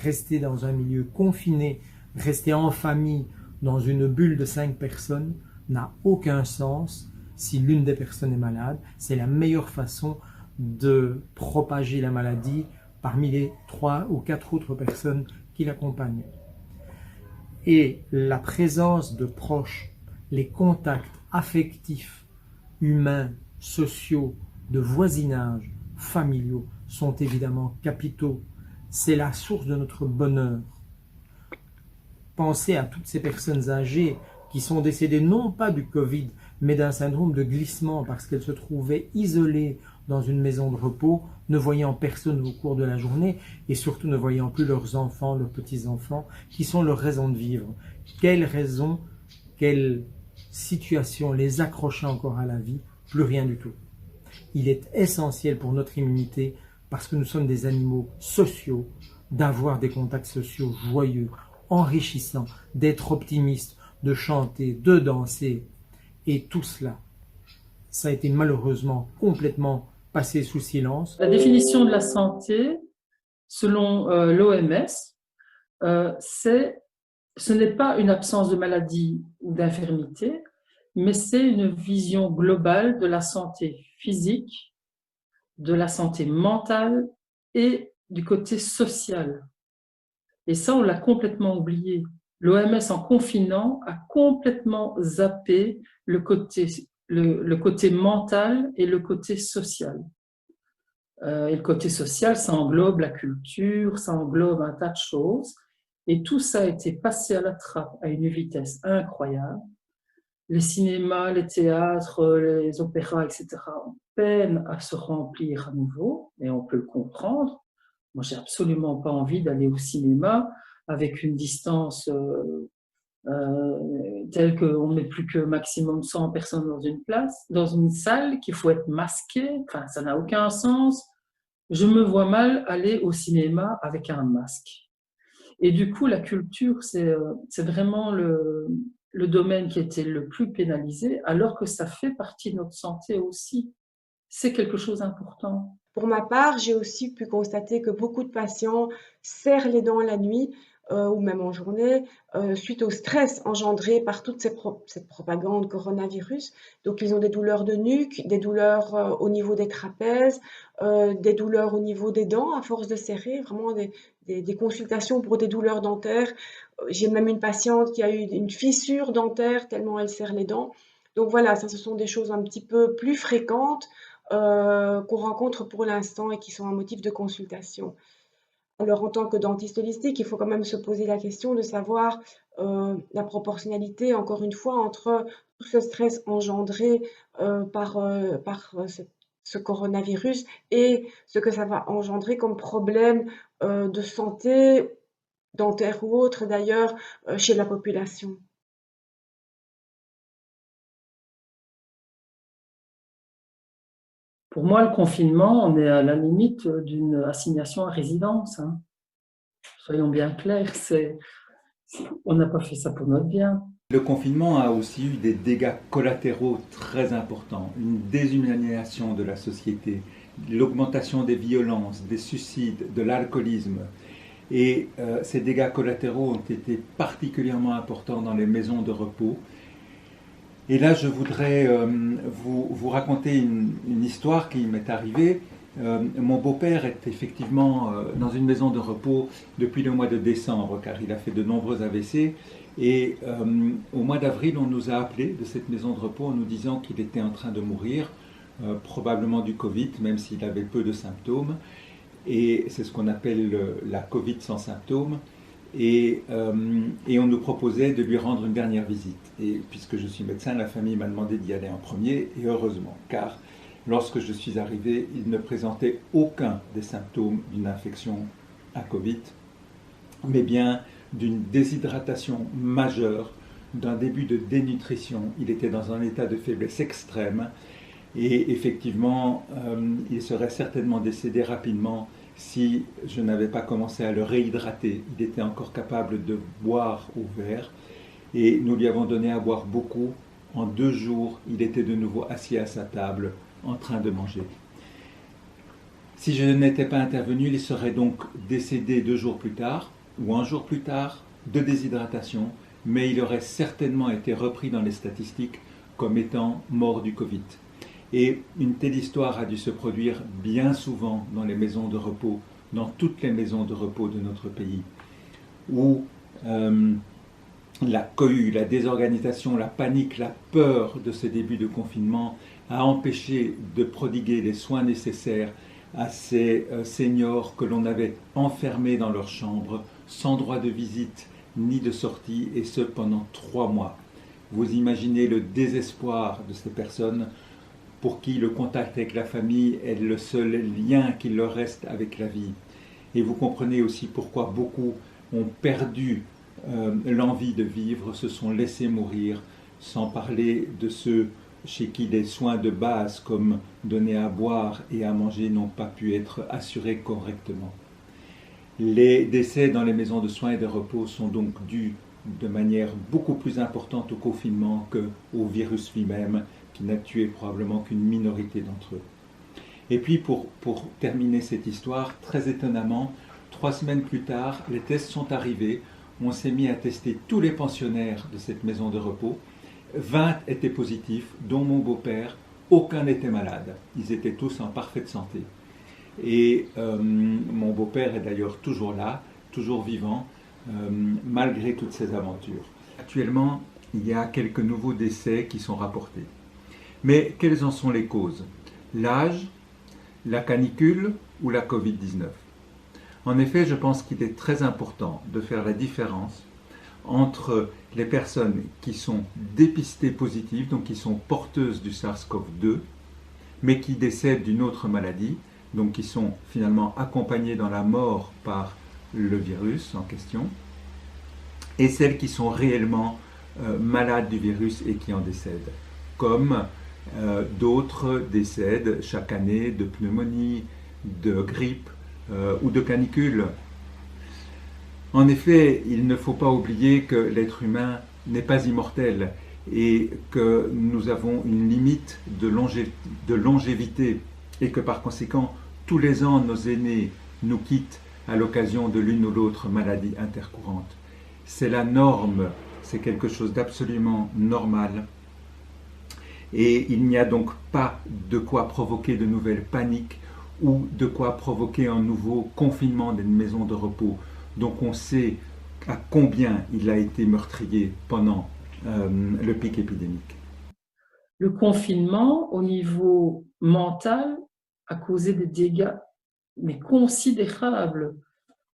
rester dans un milieu confiné, rester en famille, dans une bulle de 5 personnes, n'a aucun sens si l'une des personnes est malade. C'est la meilleure façon de propager la maladie parmi les 3 ou 4 autres personnes qui l'accompagnent. Et la présence de proches, les contacts affectifs, humains, sociaux, de voisinage, familiaux sont évidemment capitaux. C'est la source de notre bonheur. Pensez à toutes ces personnes âgées qui sont décédées non pas du Covid, mais d'un syndrome de glissement parce qu'elles se trouvaient isolées dans une maison de repos, ne voyant personne au cours de la journée et surtout ne voyant plus leurs enfants, leurs petits-enfants, qui sont leur raison de vivre. Quelle raison, quelle situation les accrochait encore à la vie? Plus rien du tout. Il est essentiel pour notre immunité, parce que nous sommes des animaux sociaux, d'avoir des contacts sociaux joyeux, enrichissants, d'être optimistes, de chanter, de danser. Et tout cela, ça a été malheureusement complètement passé sous silence. La définition de la santé, selon l'OMS, ce n'est pas une absence de maladie ou d'infirmité, mais c'est une vision globale de la santé physique, de la santé mentale et du côté social. Et ça, on l'a complètement oublié. L'OMS, en confinant, a complètement zappé le côté mental et le côté social. Et le côté social, ça englobe la culture, ça englobe un tas de choses. Et tout ça a été passé à la trappe à une vitesse incroyable. Les cinémas, les théâtres, les opéras, etc. peinent à se remplir à nouveau, et on peut le comprendre. Moi, j'ai absolument pas envie d'aller au cinéma avec une distance telle qu'on ne met plus que maximum 100 personnes dans une salle, qu'il faut être masqué. Enfin, ça n'a aucun sens. Je me vois mal aller au cinéma avec un masque. Et du coup, la culture, c'est vraiment le domaine qui était le plus pénalisé, alors que ça fait partie de notre santé aussi. C'est quelque chose d'important. Pour ma part, j'ai aussi pu constater que beaucoup de patients serrent les dents la nuit ou même en journée suite au stress engendré par toute cette propagande coronavirus. Donc, ils ont des douleurs de nuque, des douleurs au niveau des trapèzes, des douleurs au niveau des dents à force de serrer, vraiment des consultations pour des douleurs dentaires. J'ai même une patiente qui a eu une fissure dentaire tellement elle serre les dents. Donc voilà, ça, ce sont des choses un petit peu plus fréquentes qu'on rencontre pour l'instant et qui sont un motif de consultation. Alors, en tant que dentiste holistique, il faut quand même se poser la question de savoir la proportionnalité, encore une fois, entre tout ce stress engendré par ce coronavirus et ce que ça va engendrer comme problème de santé, dentaire ou autre d'ailleurs, chez la population. Pour moi, le confinement, on est à la limite d'une assignation à résidence. Hein. Soyons bien clairs, on n'a pas fait ça pour notre bien. Le confinement a aussi eu des dégâts collatéraux très importants, une déshumanisation de la société, l'augmentation des violences, des suicides, de l'alcoolisme. Et ces dégâts collatéraux ont été particulièrement importants dans les maisons de repos. Et là, je voudrais vous raconter une histoire qui m'est arrivée. Mon beau-père est effectivement dans une maison de repos depuis le mois de décembre, car il a fait de nombreux AVC. Et au mois d'avril, on nous a appelés de cette maison de repos en nous disant qu'il était en train de mourir, probablement du Covid, même s'il avait peu de symptômes. Et c'est ce qu'on appelle la Covid sans symptômes. Et on nous proposait de lui rendre une dernière visite. Et puisque je suis médecin, la famille m'a demandé d'y aller en premier, et heureusement, car lorsque je suis arrivé, il ne présentait aucun des symptômes d'une infection à Covid, mais bien d'une déshydratation majeure, d'un début de dénutrition. Il était dans un état de faiblesse extrême, et effectivement, il serait certainement décédé rapidement si je n'avais pas commencé à le réhydrater. Il était encore capable de boire au verre et nous lui avons donné à boire beaucoup. En 2 jours, il était de nouveau assis à sa table en train de manger. Si je n'étais pas intervenu, il serait donc décédé 2 jours plus tard. ou un jour plus tard de déshydratation, mais il aurait certainement été repris dans les statistiques comme étant mort du Covid. Et une telle histoire a dû se produire bien souvent dans les maisons de repos, dans toutes les maisons de repos de notre pays, où la cohue, la désorganisation, la panique, la peur de ce début de confinement a empêché de prodiguer les soins nécessaires à ces seniors que l'on avait enfermés dans leur chambre, sans droit de visite ni de sortie, et ce pendant 3 mois. Vous imaginez le désespoir de ces personnes pour qui le contact avec la famille est le seul lien qu'il leur reste avec la vie. Et vous comprenez aussi pourquoi beaucoup ont perdu l'envie de vivre, se sont laissés mourir, sans parler de ceux chez qui les soins de base comme donner à boire et à manger n'ont pas pu être assurés correctement. Les décès dans les maisons de soins et de repos sont donc dus de manière beaucoup plus importante au confinement qu'au virus lui-même, qui n'a tué probablement qu'une minorité d'entre eux. Et puis pour terminer cette histoire, très étonnamment, 3 semaines plus tard, les tests sont arrivés. On s'est mis à tester tous les pensionnaires de cette maison de repos. 20 étaient positifs, dont mon beau-père. Aucun n'était malade. Ils étaient tous en parfaite santé. Et mon beau-père est d'ailleurs toujours là, toujours vivant, malgré toutes ces aventures. Actuellement, il y a quelques nouveaux décès qui sont rapportés. Mais quelles en sont les causes? L'âge, la canicule ou la Covid-19? En effet, je pense qu'il est très important de faire la différence entre les personnes qui sont dépistées positives, donc qui sont porteuses du SARS-CoV-2, mais qui décèdent d'une autre maladie, donc qui sont finalement accompagnées dans la mort par le virus en question, et celles qui sont réellement malades du virus et qui en décèdent, comme d'autres décèdent chaque année de pneumonie, de grippe ou de canicule. En effet, il ne faut pas oublier que l'être humain n'est pas immortel et que nous avons une limite de longévité et que par conséquent, tous les ans, nos aînés nous quittent à l'occasion de l'une ou l'autre maladie intercourante. C'est la norme, c'est quelque chose d'absolument normal. Et il n'y a donc pas de quoi provoquer de nouvelles paniques ou de quoi provoquer un nouveau confinement d'une maison de repos. Donc on sait à combien il a été meurtrier pendant le pic épidémique. Le confinement, au niveau mental, a causé des dégâts mais considérables.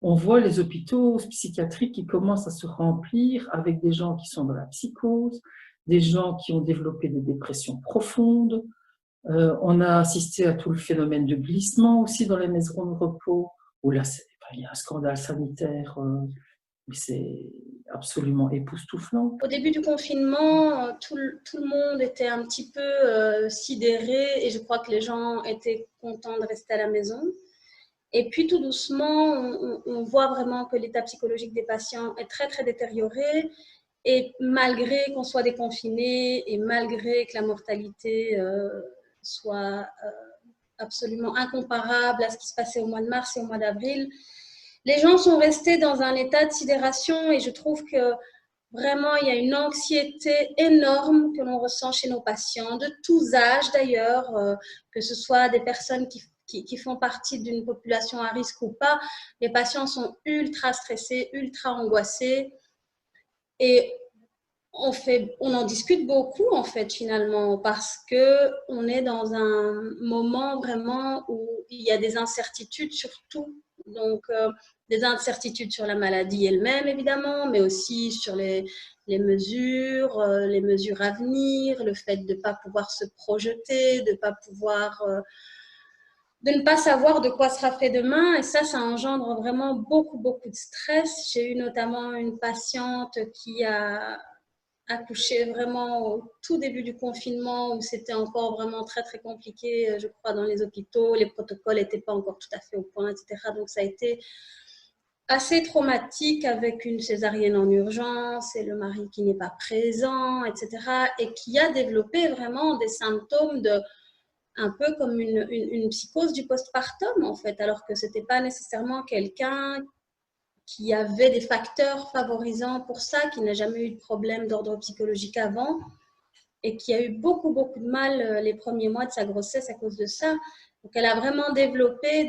On voit les hôpitaux psychiatriques qui commencent à se remplir avec des gens qui sont dans la psychose, des gens qui ont développé des dépressions profondes. On a assisté à tout le phénomène de glissement aussi dans les maisons de repos, où là, il y a un scandale sanitaire, mais c'est absolument époustouflant. Au début du confinement, tout le monde était un petit peu sidéré et je crois que les gens étaient contents de rester à la maison. Et puis tout doucement, on voit vraiment que l'état psychologique des patients est très très détérioré. Et malgré qu'on soit déconfiné et malgré que la mortalité soit absolument incomparable à ce qui se passait au mois de mars et au mois d'avril, les gens sont restés dans un état de sidération et je trouve que vraiment il y a une anxiété énorme que l'on ressent chez nos patients, de tous âges d'ailleurs, que ce soit des personnes qui font partie d'une population à risque ou pas. Les patients sont ultra stressés, ultra angoissés. Et on en discute beaucoup en fait finalement parce qu'on est dans un moment vraiment où il y a des incertitudes sur tout. Donc des incertitudes sur la maladie elle-même évidemment, mais aussi sur les mesures à venir, le fait de ne pas pouvoir se projeter, de ne pas savoir de quoi sera fait demain, et ça engendre vraiment beaucoup de stress. J'ai eu notamment une patiente qui a accouché vraiment au tout début du confinement où c'était encore vraiment très très compliqué, je crois, dans les hôpitaux, les protocoles n'étaient pas encore tout à fait au point, etc. Donc ça a été assez traumatique avec une césarienne en urgence et le mari qui n'est pas présent, etc. et qui a développé vraiment des symptômes un peu comme une psychose du postpartum en fait, alors que c'était pas nécessairement quelqu'un qui avait des facteurs favorisants pour ça, qui n'a jamais eu de problème d'ordre psychologique avant et qui a eu beaucoup de mal les premiers mois de sa grossesse à cause de ça. Donc, elle a vraiment développé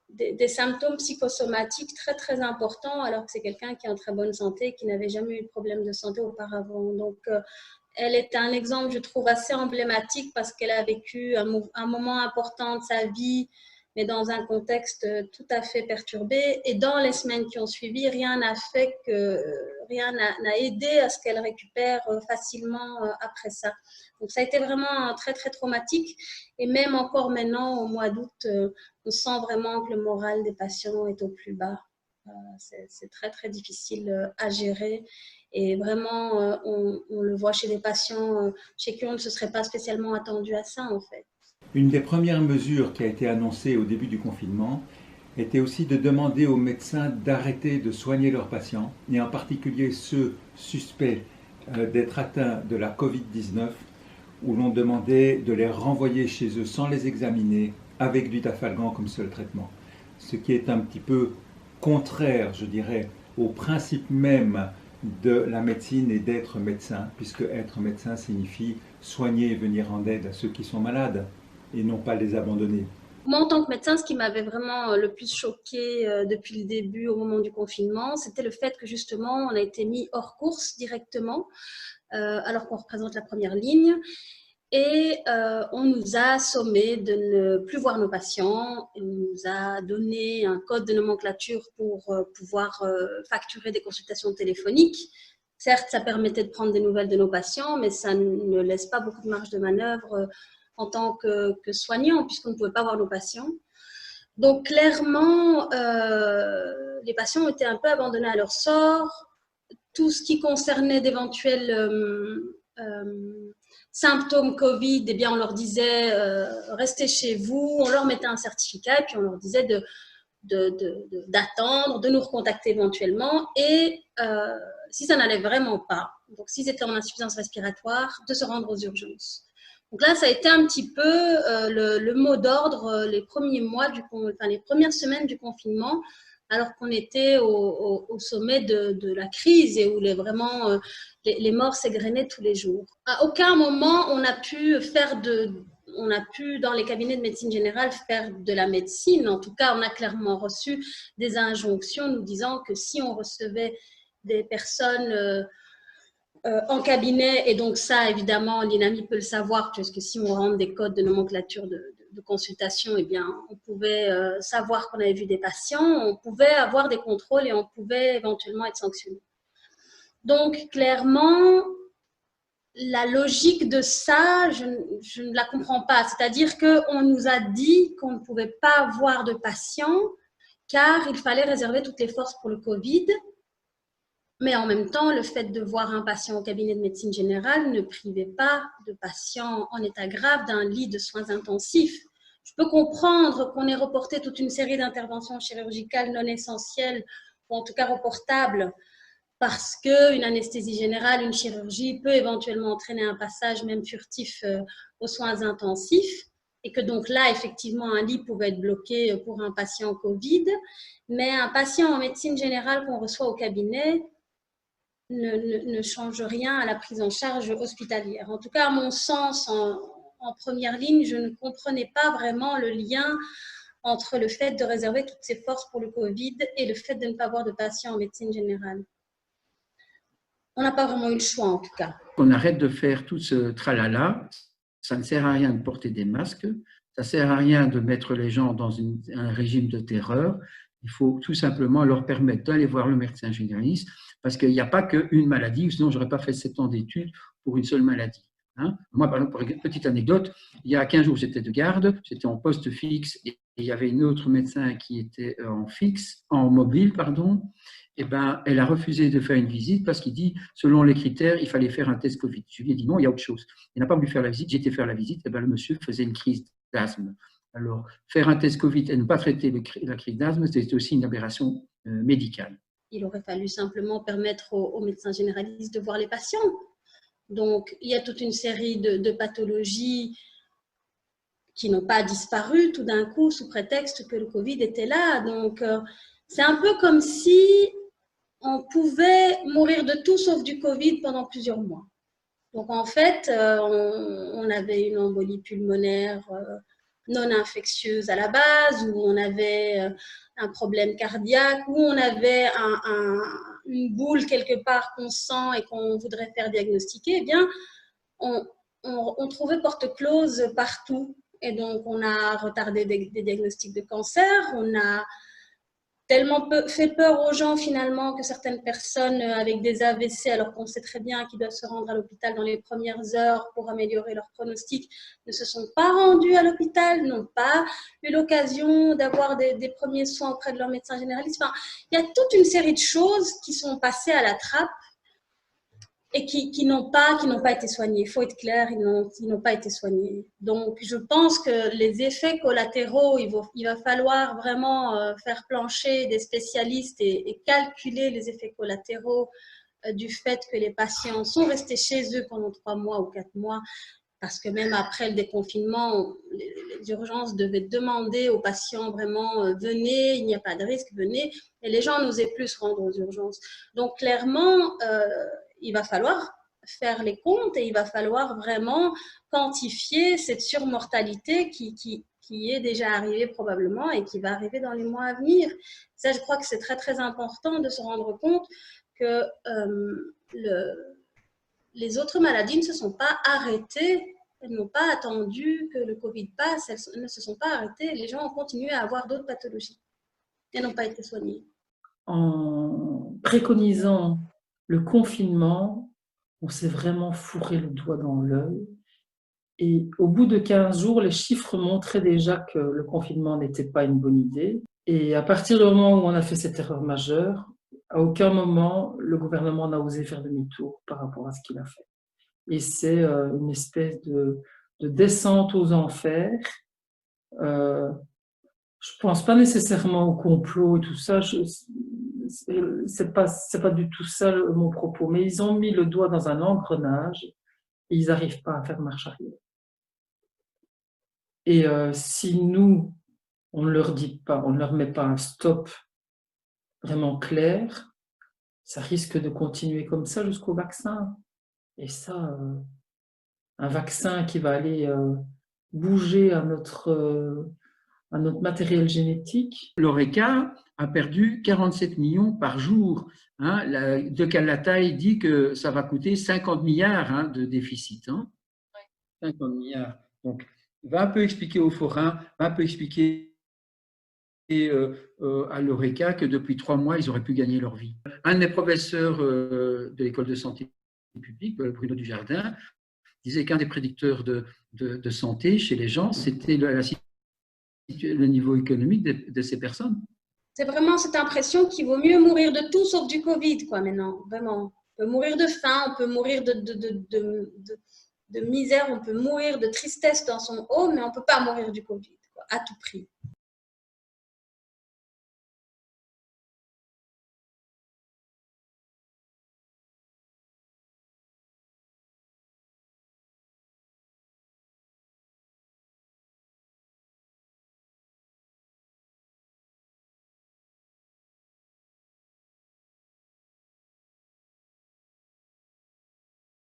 des symptômes psychosomatiques très importants, alors que c'est quelqu'un qui est en très bonne santé, qui n'avait jamais eu de problème de santé auparavant. Donc, elle est un exemple, je trouve, assez emblématique parce qu'elle a vécu un moment important de sa vie, mais dans un contexte tout à fait perturbé. Et dans les semaines qui ont suivi, rien n'a aidé à ce qu'elle récupère facilement après ça. Donc, ça a été vraiment très traumatique. Et même encore maintenant, au mois d'août, on sent vraiment que le moral des patients est au plus bas. C'est très difficile à gérer. Et vraiment, on le voit chez des patients chez qui on ne se serait pas spécialement attendu à ça, en fait. Une des premières mesures qui a été annoncée au début du confinement était aussi de demander aux médecins d'arrêter de soigner leurs patients, et en particulier ceux suspects d'être atteints de la Covid-19, où l'on demandait de les renvoyer chez eux sans les examiner, avec du Tafalgan comme seul traitement. Ce qui est un petit peu contraire, je dirais, au principe même de la médecine et d'être médecin, puisque être médecin signifie soigner et venir en aide à ceux qui sont malades, et non pas les abandonner. Moi, en tant que médecin, ce qui m'avait vraiment le plus choqué depuis le début, au moment du confinement, c'était le fait que justement, on a été mis hors course directement, alors qu'on représente la première ligne. Et on nous a sommé de ne plus voir nos patients. Et on nous a donné un code de nomenclature pour pouvoir facturer des consultations téléphoniques. Certes, ça permettait de prendre des nouvelles de nos patients, mais ça ne laisse pas beaucoup de marge de manœuvre en tant que soignant, puisqu'on ne pouvait pas voir nos patients. Donc, clairement, les patients étaient un peu abandonnés à leur sort. Tout ce qui concernait d'éventuels symptômes Covid, eh bien, on leur disait restez chez vous, on leur mettait un certificat et puis on leur disait d'attendre, de nous recontacter éventuellement et si ça n'allait vraiment pas, donc s'ils étaient en insuffisance respiratoire, de se rendre aux urgences. Donc là, ça a été un petit peu le mot d'ordre les premiers mois, les premières semaines du confinement, alors qu'on était au sommet de la crise et où les morts s'égrenaient tous les jours. À aucun moment, on a pu dans les cabinets de médecine générale faire de la médecine. En tout cas, on a clairement reçu des injonctions nous disant que si on recevait des personnes en cabinet, et donc ça, évidemment, l'INAMI peut le savoir, puisque si on rentre des codes de nomenclature de consultation, eh bien, on pouvait savoir qu'on avait vu des patients, on pouvait avoir des contrôles et on pouvait éventuellement être sanctionné. Donc, clairement, la logique de ça, je ne la comprends pas. C'est-à-dire qu'on nous a dit qu'on ne pouvait pas voir de patients car il fallait réserver toutes les forces pour le Covid. Mais en même temps, le fait de voir un patient au cabinet de médecine générale ne privait pas de patients en état grave d'un lit de soins intensifs. Je peux comprendre qu'on ait reporté toute une série d'interventions chirurgicales non essentielles, ou en tout cas reportables, parce qu'une anesthésie générale, une chirurgie peut éventuellement entraîner un passage même furtif aux soins intensifs, et que donc là, effectivement, un lit pouvait être bloqué pour un patient Covid, mais un patient en médecine générale qu'on reçoit au cabinet ne change rien à la prise en charge hospitalière. En tout cas, à mon sens, en première ligne, je ne comprenais pas vraiment le lien entre le fait de réserver toutes ces forces pour le Covid et le fait de ne pas avoir de patients en médecine générale. On n'a pas vraiment eu le choix, en tout cas. On arrête de faire tout ce tralala. Ça ne sert à rien de porter des masques. Ça ne sert à rien de mettre les gens dans un régime de terreur. Il faut tout simplement leur permettre d'aller voir le médecin généraliste parce qu'il n'y a pas qu'une maladie, sinon je n'aurais pas fait 7 ans d'études pour une seule maladie. Hein. Moi, par exemple, pour une petite anecdote, il y a 15 jours, j'étais de garde, j'étais en poste fixe et il y avait une autre médecin qui était en mobile, pardon. Eh ben, elle a refusé de faire une visite parce qu'il dit, selon les critères, il fallait faire un test Covid. Je lui ai dit non, il y a autre chose. Il n'a pas voulu faire la visite, j'ai été faire la visite, et ben, le monsieur faisait une crise d'asthme. Alors, faire un test Covid et ne pas traiter la crise d'asthme, c'est aussi une aberration médicale. Il aurait fallu simplement permettre aux médecins généralistes de voir les patients. Donc, il y a toute une série de pathologies qui n'ont pas disparu tout d'un coup sous prétexte que le Covid était là. Donc, C'est un peu comme si on pouvait mourir de tout sauf du Covid pendant plusieurs mois. Donc en fait, on avait une embolie pulmonaire non infectieuse à la base, ou on avait un problème cardiaque, ou on avait une boule quelque part qu'on sent et qu'on voudrait faire diagnostiquer, eh bien, on trouvait porte close partout. Et donc, on a retardé des diagnostics de cancer, on a tellement fait peur aux gens finalement que certaines personnes avec des AVC, alors qu'on sait très bien qu'ils doivent se rendre à l'hôpital dans les premières heures pour améliorer leur pronostic, ne se sont pas rendus à l'hôpital, n'ont pas eu l'occasion d'avoir des premiers soins auprès de leur médecin généraliste. Enfin, il y a toute une série de choses qui sont passées à la trappe et qui n'ont pas été soignés. Il faut être clair, ils n'ont pas été soignés. Donc, je pense que les effets collatéraux, il va falloir vraiment faire plancher des spécialistes et calculer les effets collatéraux du fait que les patients sont restés chez eux pendant 3 mois ou 4 mois, parce que même après le déconfinement, les urgences devaient demander aux patients vraiment venez, il n'y a pas de risque, venez, et les gens n'osaient plus se rendre aux urgences. Donc, clairement, il va falloir faire les comptes et il va falloir vraiment quantifier cette surmortalité qui est déjà arrivée probablement et qui va arriver dans les mois à venir. Ça, je crois que c'est très, très important de se rendre compte que les autres maladies ne se sont pas arrêtées, elles n'ont pas attendu que le Covid passe, elles ne se sont pas arrêtées. Les gens ont continué à avoir d'autres pathologies et n'ont pas été soignées. En préconisant le confinement, on s'est vraiment fourré le doigt dans l'œil. Et au bout de 15 jours, les chiffres montraient déjà que le confinement n'était pas une bonne idée. Et à partir du moment où on a fait cette erreur majeure, à aucun moment le gouvernement n'a osé faire demi-tour par rapport à ce qu'il a fait. Et c'est une espèce de descente aux enfers. Je pense pas nécessairement au complot et tout ça. C'est pas du tout ça mon propos. Mais ils ont mis le doigt dans un engrenage et ils n'arrivent pas à faire marche arrière. Et si nous, on ne leur dit pas, on ne leur met pas un stop vraiment clair, ça risque de continuer comme ça jusqu'au vaccin. Et ça, un vaccin qui va aller bouger à notre matériel génétique. L'Horeca a perdu 47 millions par jour. De Calataï dit que ça va coûter 50 milliards de déficit. 50 milliards. Donc, va un peu expliquer aux forains, va un peu expliquer à l'Horeca que depuis 3 mois, ils auraient pu gagner leur vie. Un de mes professeurs de l'école de santé publique, Bruno Dujardin, disait qu'un des prédicteurs de santé chez les gens, c'était le niveau économique de ces personnes. C'est vraiment cette impression qu'il vaut mieux mourir de tout sauf du Covid, quoi, maintenant, vraiment. On peut mourir de faim, on peut mourir de misère, on peut mourir de tristesse dans son haut, mais on ne peut pas mourir du Covid, quoi, à tout prix.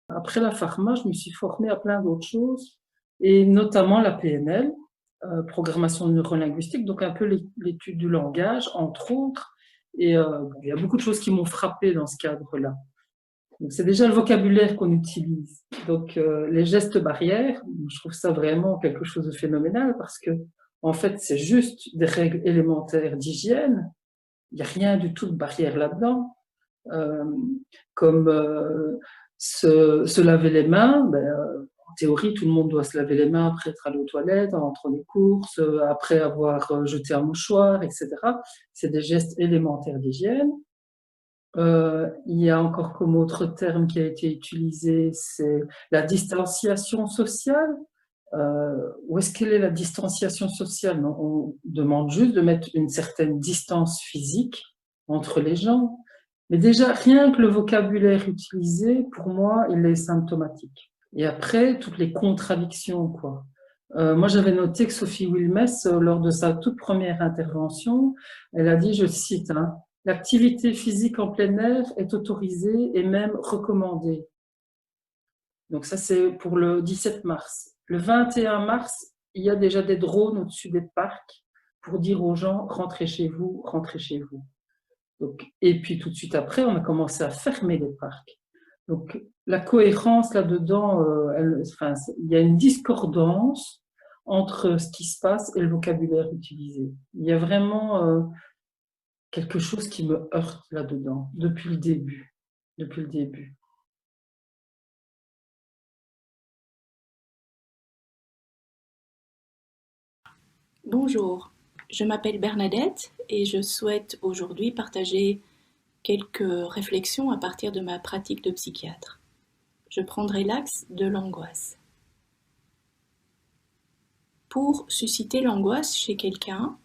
Après la pharma, je me suis formée à plein d'autres choses, et notamment la PNL, programmation neurolinguistique, donc un peu l'étude du langage, entre autres. Et il y a beaucoup de choses qui m'ont frappée dans ce cadre-là. C'est déjà le vocabulaire qu'on utilise. Donc, les gestes barrières, je trouve ça vraiment quelque chose de phénoménal parce que, en fait, c'est juste des règles élémentaires d'hygiène. Il n'y a rien du tout de barrière là-dedans. Comme se laver les mains, en théorie, tout le monde doit se laver les mains après être allé aux toilettes, en rentrant des courses, après avoir jeté un mouchoir, etc. C'est des gestes élémentaires d'hygiène. Il y a encore comme autre terme qui a été utilisé, c'est la distanciation sociale. Où est-ce qu'elle est la distanciation sociale? Non, on demande juste de mettre une certaine distance physique entre les gens. Mais déjà, rien que le vocabulaire utilisé, pour moi, il est symptomatique. Et après, toutes les contradictions, quoi. Moi, j'avais noté que Sophie Wilmès, lors de sa toute première intervention, elle a dit, je cite, hein, l'activité physique en plein air est autorisée et même recommandée. Donc ça, c'est pour le 17 mars. Le 21 mars, il y a déjà des drones au-dessus des parcs pour dire aux gens, rentrez chez vous, rentrez chez vous. Donc, et puis tout de suite après, on a commencé à fermer les parcs. Donc la cohérence là-dedans, il y a une discordance entre ce qui se passe et le vocabulaire utilisé. Il y a vraiment quelque chose qui me heurte là-dedans, depuis le début. Depuis le début. Bonjour, je m'appelle Bernadette et je souhaite aujourd'hui partager quelques réflexions à partir de ma pratique de psychiatre. Je prendrai l'axe de l'angoisse. Pour susciter l'angoisse chez quelqu'un,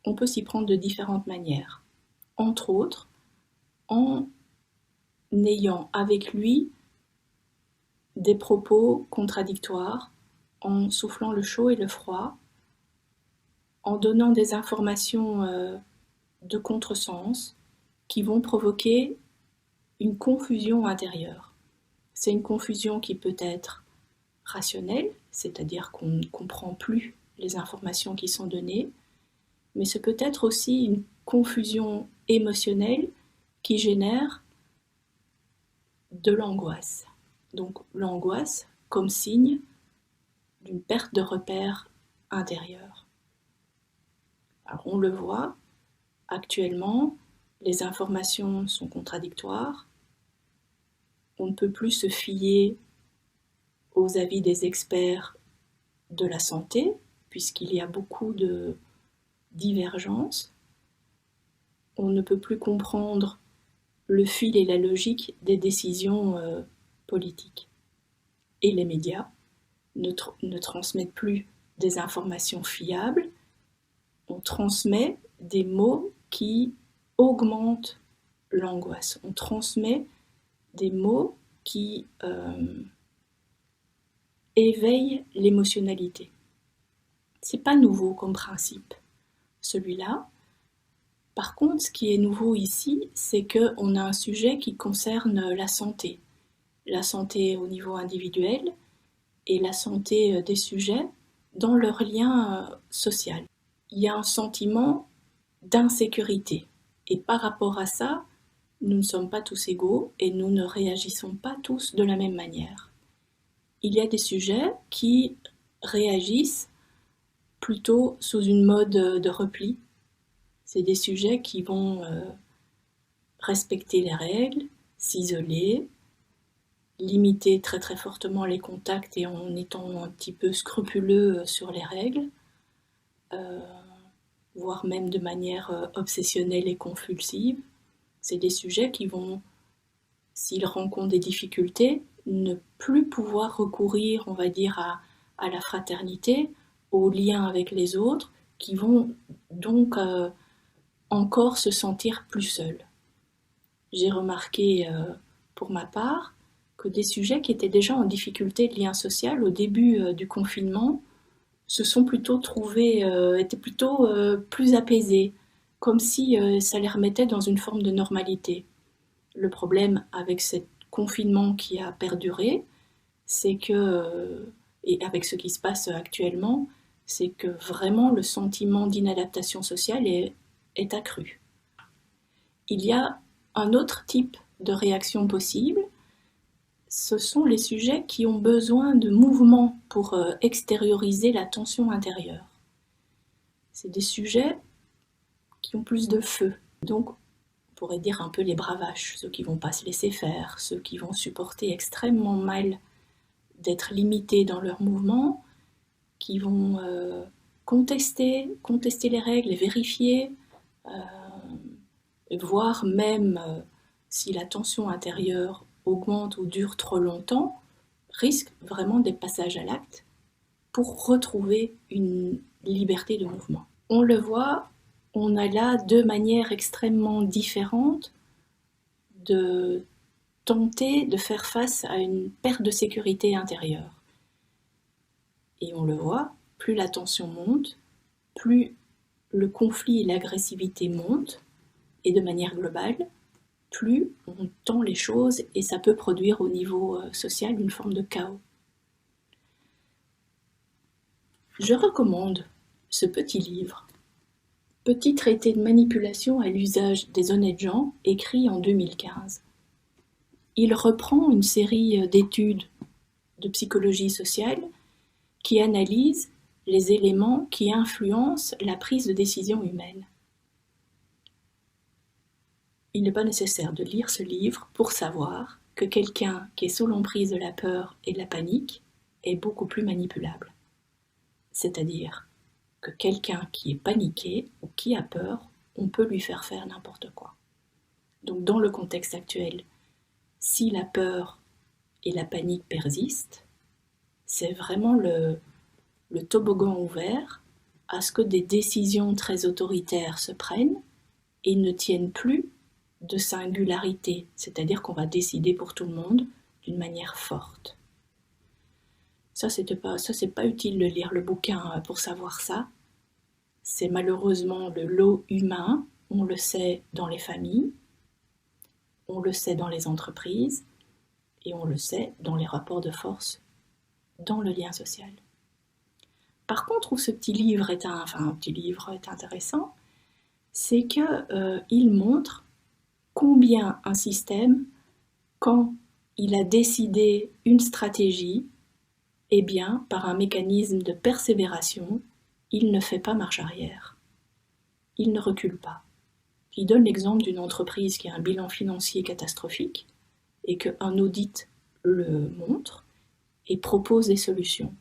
on peut s'y prendre de différentes manières. Entre autres, en ayant avec lui des propos contradictoires, en soufflant le chaud et le froid, en donnant des informations de contresens qui vont provoquer une confusion intérieure. C'est une confusion qui peut être rationnelle, c'est-à-dire qu'on ne comprend plus les informations qui sont données, mais ce peut être aussi une confusion émotionnelle qui génère de l'angoisse. Donc l'angoisse comme signe d'une perte de repère intérieur. Alors on le voit, actuellement, les informations sont contradictoires, on ne peut plus se fier aux avis des experts de la santé, puisqu'il y a beaucoup de divergences. On ne peut plus comprendre le fil et la logique des décisions politiques. Et les médias ne transmettent plus des informations fiables, on transmet des mots qui augmentent l'angoisse, on transmet des mots qui éveillent l'émotionnalité. C'est pas nouveau comme principe, celui-là. Par contre, ce qui est nouveau ici, c'est qu'on a un sujet qui concerne la santé au niveau individuel et la santé des sujets dans leur lien social. Il y a un sentiment d'insécurité et par rapport à ça, nous ne sommes pas tous égaux et nous ne réagissons pas tous de la même manière. Il y a des sujets qui réagissent plutôt sous une mode de repli. C'est des sujets qui vont respecter les règles, s'isoler, limiter très très fortement les contacts et en étant un petit peu scrupuleux sur les règles, voire même de manière obsessionnelle et compulsive. C'est des sujets qui vont, s'ils rencontrent des difficultés, ne plus pouvoir recourir, on va dire, à la fraternité, aux liens avec les autres, qui vont donc encore se sentir plus seuls. J'ai remarqué pour ma part que des sujets qui étaient déjà en difficulté de lien social au début du confinement se sont plutôt trouvés, étaient plutôt plus apaisés, comme si ça les remettait dans une forme de normalité. Le problème avec ce confinement qui a perduré, c'est que, et avec ce qui se passe actuellement, c'est que vraiment le sentiment d'inadaptation sociale est accru. Il y a un autre type de réaction possible, ce sont les sujets qui ont besoin de mouvement pour extérioriser la tension intérieure. C'est des sujets qui ont plus de feu. Donc, on pourrait dire un peu les bravaches, ceux qui ne vont pas se laisser faire, ceux qui vont supporter extrêmement mal d'être limités dans leur mouvement, qui vont contester les règles, les vérifier, voire même si la tension intérieure augmente ou dure trop longtemps, risque vraiment des passages à l'acte pour retrouver une liberté de mouvement. On le voit, on a là deux manières extrêmement différentes de tenter de faire face à une perte de sécurité intérieure. Et on le voit, plus la tension monte, plus le conflit et l'agressivité montent, et de manière globale, plus on tend les choses et ça peut produire au niveau social une forme de chaos. Je recommande ce petit livre, Petit traité de manipulation à l'usage des honnêtes gens, écrit en 2015. Il reprend une série d'études de psychologie sociale qui analysent les éléments qui influencent la prise de décision humaine. Il n'est pas nécessaire de lire ce livre pour savoir que quelqu'un qui est sous l'emprise de la peur et de la panique est beaucoup plus manipulable. C'est-à-dire que quelqu'un qui est paniqué ou qui a peur, on peut lui faire n'importe quoi. Donc dans le contexte actuel, si la peur et la panique persistent, c'est vraiment le toboggan ouvert à ce que des décisions très autoritaires se prennent et ne tiennent plus de singularité, c'est-à-dire qu'on va décider pour tout le monde d'une manière forte. Ça, c'est pas utile de lire le bouquin pour savoir ça. C'est malheureusement le lot humain, on le sait dans les familles, on le sait dans les entreprises, et on le sait dans les rapports de force, dans le lien social. Par contre, où ce petit livre est intéressant, c'est qu'il montre combien un système, quand il a décidé une stratégie, eh bien, par un mécanisme de persévération, il ne fait pas marche arrière. Il ne recule pas. Il donne l'exemple d'une entreprise qui a un bilan financier catastrophique et qu'un audit le montre et propose des solutions.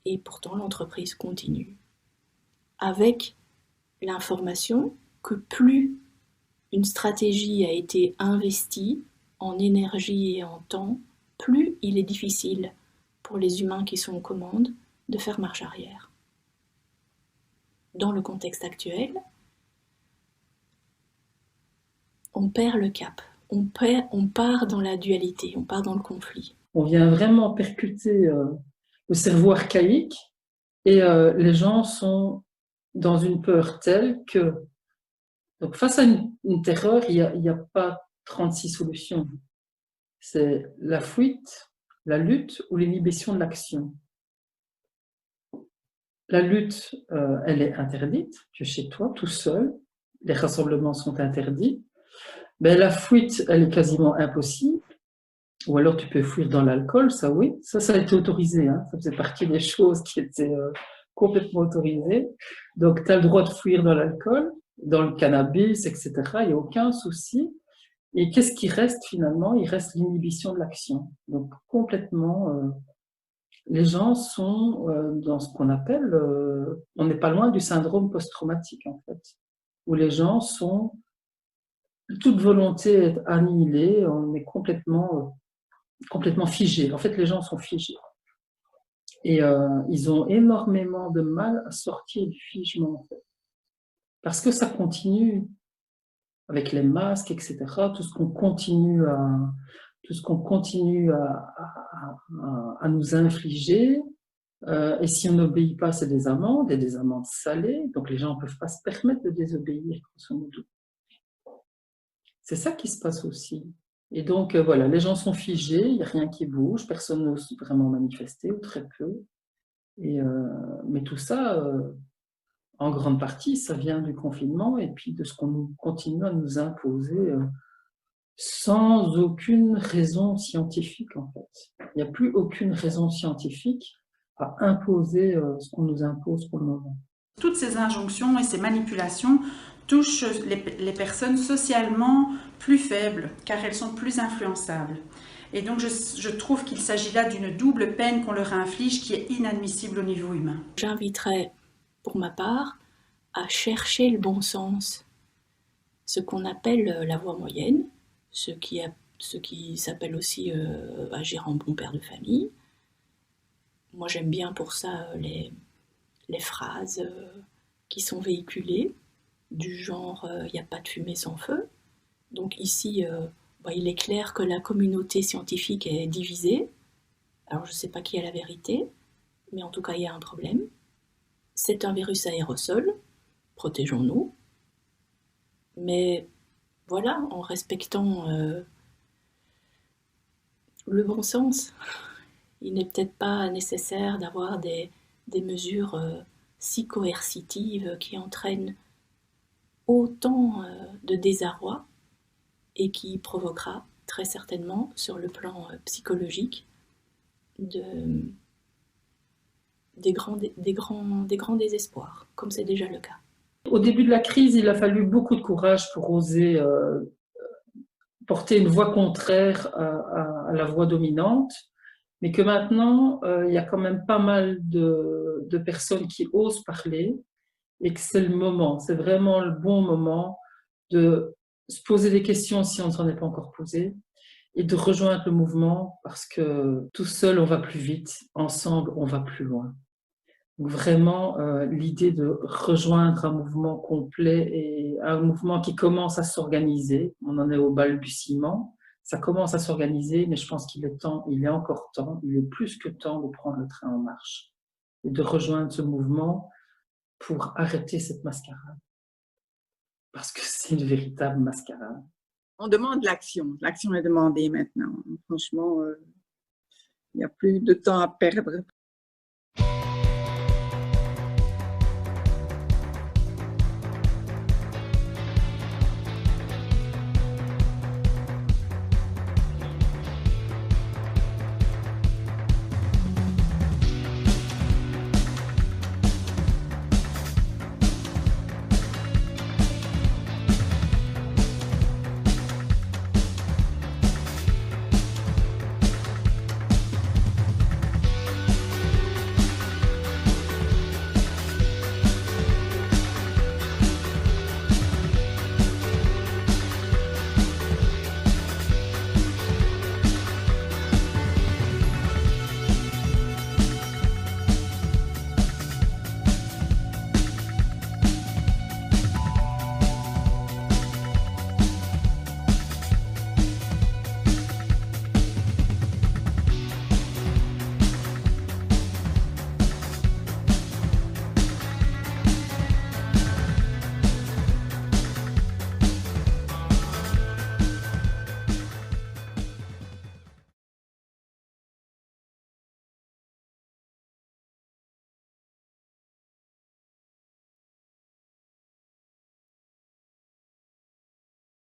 Et pourtant, l'entreprise continue. Avec l'information que plus une stratégie a été investie en énergie et en temps, plus il est difficile pour les humains qui sont aux commandes de faire marche arrière. Dans le contexte actuel, on perd le cap, on part dans la dualité, on part dans le conflit. On vient vraiment percuter le cerveau archaïque et les gens sont dans une peur telle que, donc face à une terreur, il n'y a pas 36 solutions. C'est la fuite, la lutte ou l'inhibition de l'action. La lutte, elle est interdite, tu es chez toi, tout seul, les rassemblements sont interdits. Mais la fuite, elle est quasiment impossible. Ou alors tu peux fuir dans l'alcool, ça oui, ça a été autorisé, hein. Ça faisait partie des choses qui étaient complètement autorisées. Donc tu as le droit de fuir dans l'alcool, dans le cannabis, etc. Il n'y a aucun souci. Et qu'est-ce qui reste finalement? Il reste l'inhibition de l'action. Donc complètement, les gens sont dans ce qu'on appelle, on n'est pas loin du syndrome post-traumatique en fait, où les gens sont, toute volonté est annihilée, on est complètement figés. En fait, les gens sont figés. Et ils ont énormément de mal à sortir du figement en fait. Parce que ça continue avec les masques, etc., tout ce qu'on continue à nous infliger, et si on n'obéit pas, c'est des amendes, et des amendes salées, donc les gens ne peuvent pas se permettre de désobéir, grosso modo. C'est ça qui se passe aussi. Et donc, voilà, les gens sont figés, il n'y a rien qui bouge, personne n'ose vraiment manifester, ou très peu. Mais tout ça, en grande partie, ça vient du confinement et puis de ce qu'on continue à nous imposer sans aucune raison scientifique, en fait. Il n'y a plus aucune raison scientifique à imposer ce qu'on nous impose pour le moment. Toutes ces injonctions et ces manipulations touchent les personnes socialement plus faibles, car elles sont plus influençables. Et donc je trouve qu'il s'agit là d'une double peine qu'on leur inflige qui est inadmissible au niveau humain. J'inviterais, pour ma part, à chercher le bon sens, ce qu'on appelle la voie moyenne, ce qui s'appelle aussi agir en bon père de famille. Moi j'aime bien pour ça les phrases qui sont véhiculées, du genre « il n'y a pas de fumée sans feu ». Donc ici, il est clair que la communauté scientifique est divisée. Alors je ne sais pas qui a la vérité. mais en tout cas, il y a un problème. C'est un virus aérosol, protégeons-nous. Mais voilà, en respectant le bon sens, il n'est peut-être pas nécessaire d'avoir des mesures si coercitives qui entraînent autant de désarroi et qui provoquera très certainement sur le plan psychologique des grands désespoirs, comme c'est déjà le cas. Au début de la crise, il a fallu beaucoup de courage pour oser porter une voix contraire à la voix dominante, mais que maintenant, il y a quand même pas mal de personnes qui osent parler et que c'est le moment, c'est vraiment le bon moment de se poser des questions si on ne s'en est pas encore posé et de rejoindre le mouvement parce que tout seul, on va plus vite, ensemble, on va plus loin. Donc vraiment, l'idée de rejoindre un mouvement complet et un mouvement qui commence à s'organiser, on en est au balbutiement, ça commence à s'organiser, mais je pense qu'il est encore temps, il est plus que temps de prendre le train en marche et de rejoindre ce mouvement pour arrêter cette mascarade. Parce que c'est une véritable mascarade. On demande l'action. L'action est demandée maintenant. Franchement, il n'y a plus de temps à perdre.